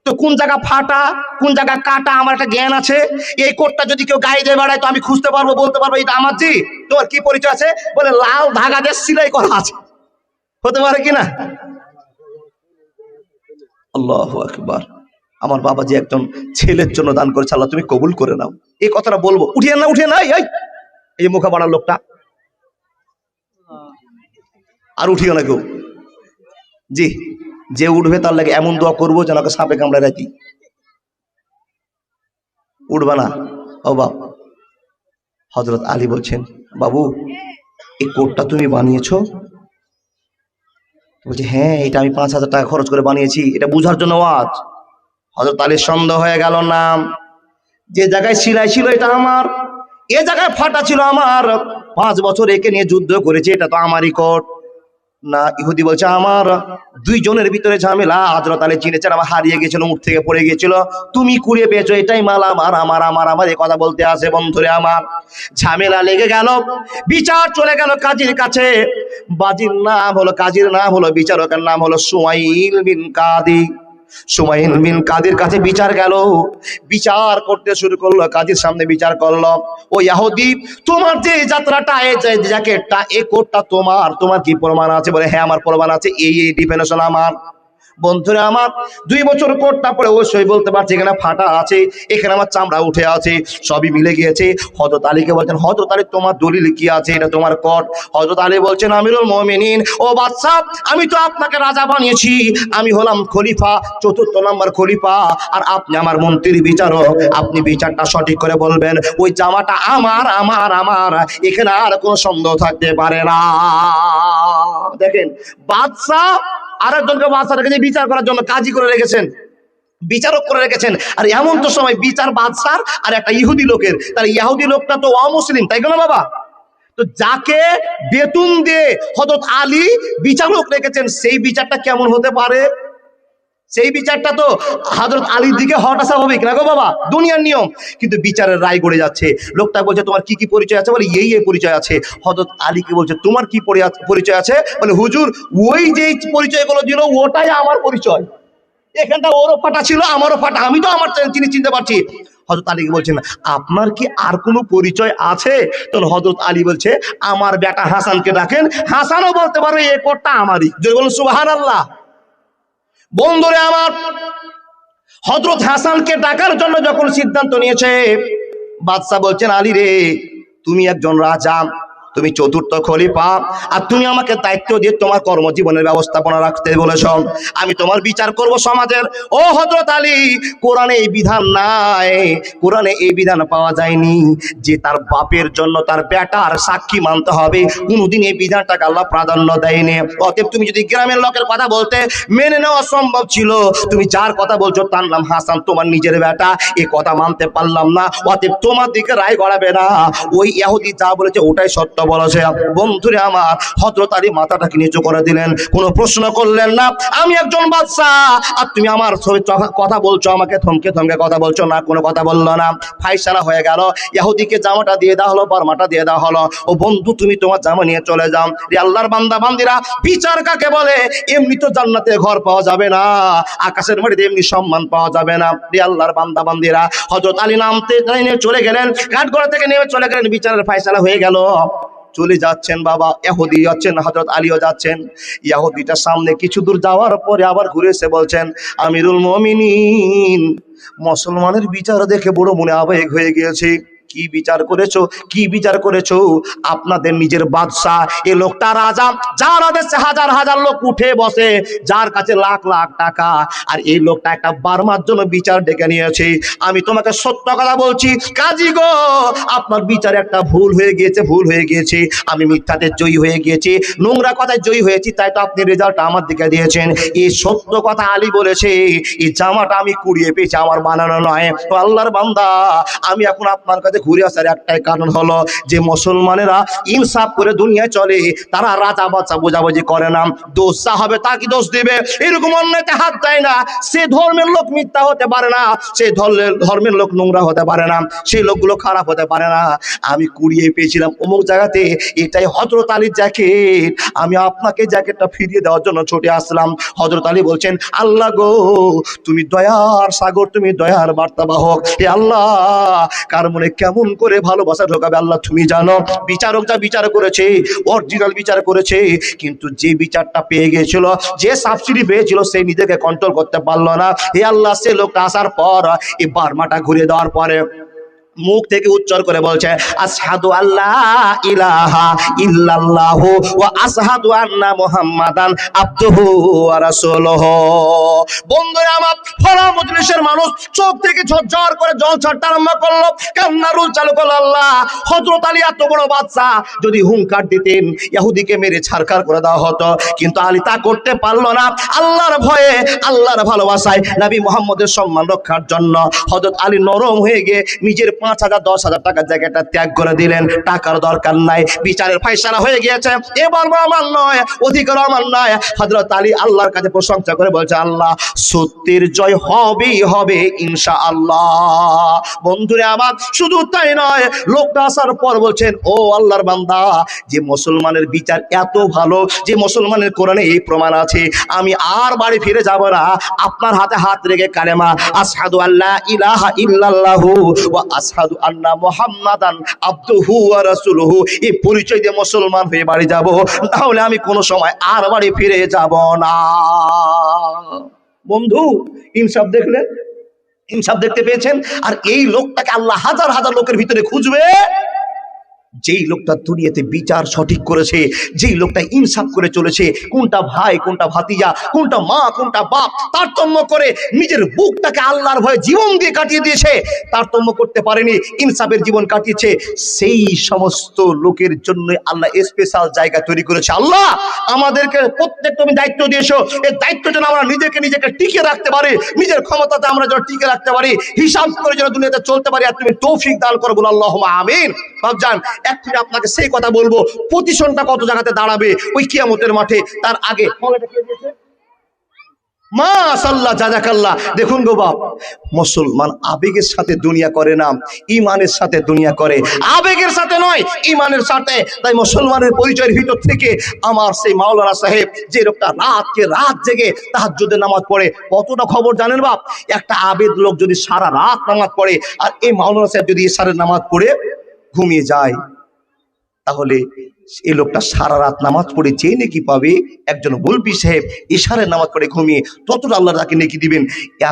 A: তো কোন জায়গা ফাটা, কোন জায়গা কাটা, আমার একটা জ্ঞান আছে। এই কোটটা যদি কেউ গায়ে দিয়ে বেড়ায়, তো আমি খুঁজতে পারবো, বলতে পারবো এটা আমার। জি, তোমার কি পরিচয় আছে? বলে লাল ধাগা দিয়ে সেলাই করা আছে। হতে পারে কিনা? আল্লাহু আকবার। আমার বাবা যে একজন ছেলের জন্য দান করেছে, আল্লাহ তুমি কবুল করে নাও। এই কথাটা বলবো, উঠিয়ে না, উঠিয়ে নাই, এই মুখা বাড়ার লোকটা আর উঠিও না কেউ। জি, যে উঠবে তার লাগে এমন দোয়া করবো যেন সাপে কামড়ায় রাখি, উঠবে না। ও বাপ, হযরত আলী বলছেন, বাবু এই কোটটা তুমি বানিয়েছো? বলছে, হ্যাঁ, এটা আমি 5000 টাকা খরচ করে বানিয়েছি। এটা বুঝার জন্য ওয়াজ। হযরত আলীর সন্দেহ হয়ে গেল, নাম যে জায়গায় সিলাই ছিল এটা আমার, এ জায়গায় ফাটা ছিল আমার। 5 বছর একে নিয়ে যুদ্ধ করেছি, এটা তো আমারই কোট। না, ইহুদি বলছে আমার দুইজনের ভিতরে ঝামেলা। হযরত আলী চিনেছেন আমার হারিয়ে গেছিল, উঠ থেকে পড়ে গিয়েছিল, তুমি কুড়িয়ে পেয়েছো, এটাই মাল আমার আমার আমার আমার এই কথা বলতে আসে। বন্ধুরে আমার, ঝামেলা লেগে গেল, বিচার চলে গেল কাজীর কাছে। বাজির নাম হলো, কাজীর নাম হলো, বিচারকের নাম হলো সুমাইল বিন কাদি। সুমাইল বিন কাদির কাছে বিচার গেল, বিচার করতে শুরু করলো, কাজীর সামনে বিচার করলো। ও ইহুদি, তোমার যে যাত্রাটা, এই যে জ্যাকেটটা, এই কোটটা তোমার, তোমার কি প্রমাণ আছে? বলে হ্যাঁ আমার প্রমাণ আছে, এই এই ডিফিনেশন আমার। বন্ধুরা আমার, 2 বছর কোটটা পরে অবশ্যই বলতে পারছি এখানে ফাটা আছে, এখানে আমার চামড়া উঠে আছে, সবই মিলে গিয়েছে। হযরত আলীকে বলছেন, হযরত আলী তোমার দলিল কি আছে? এটা তোমার কোট। হযরত আলী বলছেন, আমিরুল মুমিনিন, ও বাদশা, আমি তো আপনাকে রাজা বানিয়েছি, আমি হলাম খলিফা, 4র্থ নম্বর খলিফা, আর আপনি আমার মন্ত্রী বিচারক, আপনি বিচারটা সঠিক করে বলবেন। ওই জামাটা আমার আমার আমার, এখানে আর কোনো সন্দেহ থাকতে পারে না। দেখেন, বাদশা আরেকজনকে বাদশার কাছে বিচার করার জন্য কাজী করে রেখেছেন, বিচারক করে রেখেছেন। আর এমন তো সময় বিচার বাদশার আর একটা ইহুদি লোকের, তার ইহুদি লোকটা তো অমুসলিম, তাই না বাবা? তো যাকে বেতন দিয়ে হযরত আলী বিচারক রেখেছেন, সেই বিচারটা কেমন হতে পারে? সেই বিচারটা তো হযরত আলীর দিকে হওয়াটা স্বাভাবিক না গো বাবা, দুনিয়ার নিয়ম। কিন্তু বিচারের রায় গড়ে যাচ্ছে, লোকটা বলছে তোমার কি কি পরিচয় আছে? বলে এই এই পরিচয় আছে। হযরত আলীকে বলছে তোমার কি পরিচয় আছে? বলে হুজুর, ওই যে পরিচয়গুলো দিল ওটাই আমার পরিচয়, এখানটা ওরও ফাটা ছিল আমারও ফাটা, আমি তো আমার জিনিস চিনতে পারছি। হযরত আলীকে বলছেন আপনার কি আর কোনো পরিচয় আছে? তখন হযরত আলী বলছে আমার বেটা হাসানকে ডাকেন, হাসানও বলতে পারবে এ কোটটা আমারই। যদি বলুন সুবহানাল্লাহ। বন্ধুরে আমার, হযরত হাসানকে ডাকার জন্য যখন সিদ্ধান্ত নিয়েছে, বাদশা বলছেন আলী রে, তুমি একজন রাজা, তুমি 4র্থ খলিফা, আর তুমি আমাকে দায়িত্ব দিয়ে তোমার কর্মজীবনের ব্যবস্থাপনা রাখতে বলেছ, আমি তোমার বিচার করব সমাজের। ও হযরত আলী, কোরআনে এই বিধান নাই, কোরআনে এই বিধান পাওয়া যায়নি যে তার বাপের জন্য তার বেটার সাক্ষী মানতে হবে, কোনোদিন এই বিধানটাকে আল্লাহ প্রাধান্য দেয়নি। অতএব তুমি যদি গ্রামের লোকের কথা বলতে, মেনে নেওয়া সম্ভব ছিল, তুমি যার কথা বলছো তার নাম হাসান, তোমার নিজের বেটা, এই কথা মানতে পারলাম না, অতএব তোমার দিকে রায় গড়াবে না। ওই ইহুদি যা বলেছে ওটাই সত্য বলেছে। বন্ধুরে আমার, হযরত আলী মাথাটাকে নিচু করে দিলেন, কোনো প্রশ্ন করলেন না। আমি একজন বাদশা, আর তুমি আমার কথা বলছো, আমাকে থমকে থমকে কথা বলছো না, কোনো কথা বললো না। ফাইসালা হয়ে গেল, ইহুদিকে জামাটা দিয়ে দেওয়া হলো, বর্মাটা দিয়ে দেওয়া হলো। ও বন্ধু, তুমি তোমার জামা নিয়ে চলে যাও। রে আল্লাহর বান্দা বান্দিরা, বিচার কাকে বলে? এমনি তো জান্নাতে ঘর পাওয়া যাবে না, আকাশের মাটিতে এমনি সম্মান পাওয়া যাবে না। রে আল্লাহর বান্দা বান্দিরা, হযরত আলী নামতে চলে গেলেন, কাঠগড়া থেকে নেমে চলে গেলেন, বিচারের ফাইসালা হয়ে গেল। চলে যাচ্ছেন বাবা, ইহুদি যাচ্ছেন, হযরত আলীও যাচ্ছেন। ইহুদিটার সামনে কিছু দূর যাওয়ার পরে আবার ঘুরে এসে বলছেন, আমিরুল মুমিনিন, মুসলমানের বিচার দেখে বড় মনে আবেগ হয়ে গিয়েছে। কি বিচার করেছো? কি বিচার করেছো? আপনাদের নিজের বাদশা, এ লোকটা রাজা, যার আদেশে হাজার হাজার লোক উঠে বসে, যার কাছে লাখ লাখ টাকা, আর এই লোকটা একটা বার্মার জন্য বিচার ডেকে নিয়েছে। আমি তোমাকে সত্য কথা বলছি কাজী গো, আপনার বিচারে একটা ভুল হয়ে গিয়েছে, ভুল হয়ে গিয়েছে। আমি মিথ্যাতে জয়ী হয়ে গিয়েছি, নোংরা কথায় জয়ী হয়েছি, তাই তো আপনি রেজাল্ট আমার দিকে দিয়েছেন। এই সত্য কথা আলী বলেছে, এই জামাটা আমি কুড়িয়ে পেয়েছি, আমার বানানো নয়। তো আল্লাহর বান্দা, আমি এখন আপনার কাছে ঘুরে আসার একটাই কারণ হলো যে মুসলমানেরা ইনসাফ করে দুনিয়ায় চলে, তারা রাজা বাচ্চা বোঝাবুঝি করে না। দোষ যা হবে তা কি দোষ দিবে, এরকম অন্যায়তে হাত দেয় না। সে ধর্মের লোক মিথ্যা হতে পারে না, সেই ধর্মের লোক নোংরা হতে পারে না, সেই লোকগুলো খারাপ হতে পারে না। আমি কুড়িয়ে পেয়েছিলাম অমুক জায়গাতে, এটাই হযরত আলীর জ্যাকেট, আমি আপনাকে জ্যাকেটটা ফিরিয়ে দেওয়ার জন্য ছুটে আসলাম। হযরত আলী বলছেন, আল্লাহ গো, তুমি দয়ার সাগর, তুমি দয়ার বার্তাবাহক। হে আল্লাহ, কার মনে কেমন করে ভালোবাসা ঢোকাবে আল্লাহ তুমি জানো। বিচারক যা বিচার করেছে, অরিজিনাল বিচার করেছে, কিন্তু যে বিচারটা পেয়ে গিয়েছিল, যে সাবসিডি পেয়েছিল, সে নিজেকে কন্ট্রোল করতে পারলো না। হে আল্লাহ, সে লোকটা আসার পর, এই বার্মাটা ঘুরে দেওয়ার পরে মুখ থেকে উচ্চার করে বলছে, আশহাদু আল্লাহ ইলাহা ইল্লাল্লাহু ওয়া আশহাদু আন্না মুহাম্মাদান আবদুহু ওয়া রাসূলুহু। বন্ধুরা আমার, ফলা মজলিসের মানুষ চোখ থেকে ঝরঝর করে জল ছাড়তে আরম্ভ করলো, কান্নারুল চালু করলো। আল্লাহ, হযরত আলী এত বড় বাদশা, যদি হুঙ্কার দিতেন ইহুদিকে মেরে ছারখার করে দেওয়া হতো, কিন্তু আলী তা করতে পারলো না। আল্লাহর ভয়ে, আল্লাহর ভালোবাসায়, নবী মুহাম্মদের সম্মান রক্ষার জন্য হযরত আলী নরম হয়ে গিয়ে নিজের 5,000 10,000 টাকার জায়গাটা ত্যাগ করে দিলেন, টাকার দরকার নাই, বিচারের ফায়সালা হয়ে গিয়েছে, এবার আমার নয়, অধিকার আমার নয়। হযরত আলী আল্লাহর কাছে প্রশংসা করে বলছে, আল্লাহ সত্যের জয় হবেই হবে ইনশাআল্লাহ। বন্ধুরা আমার, শুধু তাই নয়, লোকটা আসার পর বলছেন, ও আল্লাহর বান্দা, যে মুসলমানের বিচার এত ভালো, যে মুসলমানের কোরআনে এই প্রমাণ আছে, আমি আর বাড়ি ফিরে যাব না, আপনার হাতে হাত রেখে কালেমা আশহাদু আল্লা ইলাহা ইল্লাল্লাহু ওয়া আশহাদু আন্না মুহাম্মাদান আবদুহু ওয়া রাসূলুহু, এই পরিচয় দিয়ে মুসলমান হয়ে বাড়ি যাব, তাহলে আমি কোনো সময় আর বাড়ি ফিরে যাব না। বন্ধু, ইনসাফ দেখলেন? ইনসাফ দেখতে পেয়েছেন? আর এই লোকটাকে আল্লাহ হাজার হাজার লোকের ভিতরে খুঁজবে, যেই লোকটা দুনিয়াতে বিচার সঠিক করেছে, যেই লোকটা ইনসাফ করে চলেছে, কোনটা ভাই কোনটা ভাতিজা, কোনটা মা কোনটা বাপ তারতম্য করে নিজের বুকটাকে আল্লাহর ভয়ে জীবন দিয়ে কাটিয়ে দিয়েছে, তারতম্য করতে পারেনি, ইনসাফের জীবন কাটিয়েছে, সেই সমস্ত লোকের জন্য আল্লাহ স্পেশাল জায়গা তৈরি করেছে। আল্লাহ আমাদেরকে প্রত্যেক তুমি দায়িত্ব দিয়েছো, এই দায়িত্ব যেন আমরা নিজেকে টিকে রাখতে পারি, নিজের ক্ষমতাতে আমরা যেন টিকে রাখতে পারি, হিসাব করে যেন দুনিয়াতে চলতে পারি, আর তুমি তৌফিক দান করো, বলো আল্লাহুম্মা আমিন। বাপজান, এক্ষুনি আপনাকে সেই কথা বলবো, প্রতিশোধটা কত জায়গাতে দাঁড়াবে ওই কিয়ামতের মাঠে, তার আগে মাশাআল্লাহ জাযাকাল্লাহ। দেখুন গো বাপ, মুসলমান আবেগের সাথে দুনিয়া করে না, ঈমানের সাথে দুনিয়া করে, আবেগের সাথে নয়, ঈমানের সাথে। তাই মুসলমানের পরিচয়ের ভিতর থেকে আমার সেই মাওলানা সাহেব, যে লোকটা রাত জেগে তাহাজ্জুদের নামাজ পড়ে, কতটা খবর জানেন বাপ? একটা আবেদ লোক যদি সারা রাত নামাজ পড়ে, আর এই মাওলানা সাহেব যদি ইশারের নামাজ পড়ে ঘুমিয়ে যায়, তাহলে এই লোকটা সারা রাত নামাজ পড়ে যে নেকি পাবে, একজন মৌলবি সাহেব ইশারের নামাজ পড়ে ঘুমিয়ে ততটা আল্লাহ তাকে নেকি দিবেন।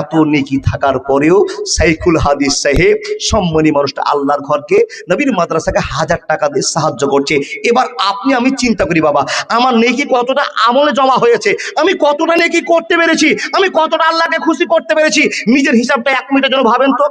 A: এত নেকি থাকার পরেও শাইখুল হাদিস সাহেব, সম্মানী মানুষটা আল্লাহর ঘরকে, নবীর মাদ্রাসাকে 1000 টাকা দিয়ে সাহায্য করছে। এবার আপনি আমি চিন্তা করি, বাবা আমার নেকি কতটা আমলে জমা হয়েছে, আমি কতটা নেকি করতে পেরেছি, আমি কতটা আল্লাহকে খুশি করতে পেরেছি, নিজের হিসাবটা 1 মিনিটের জন্য ভাবেন তো।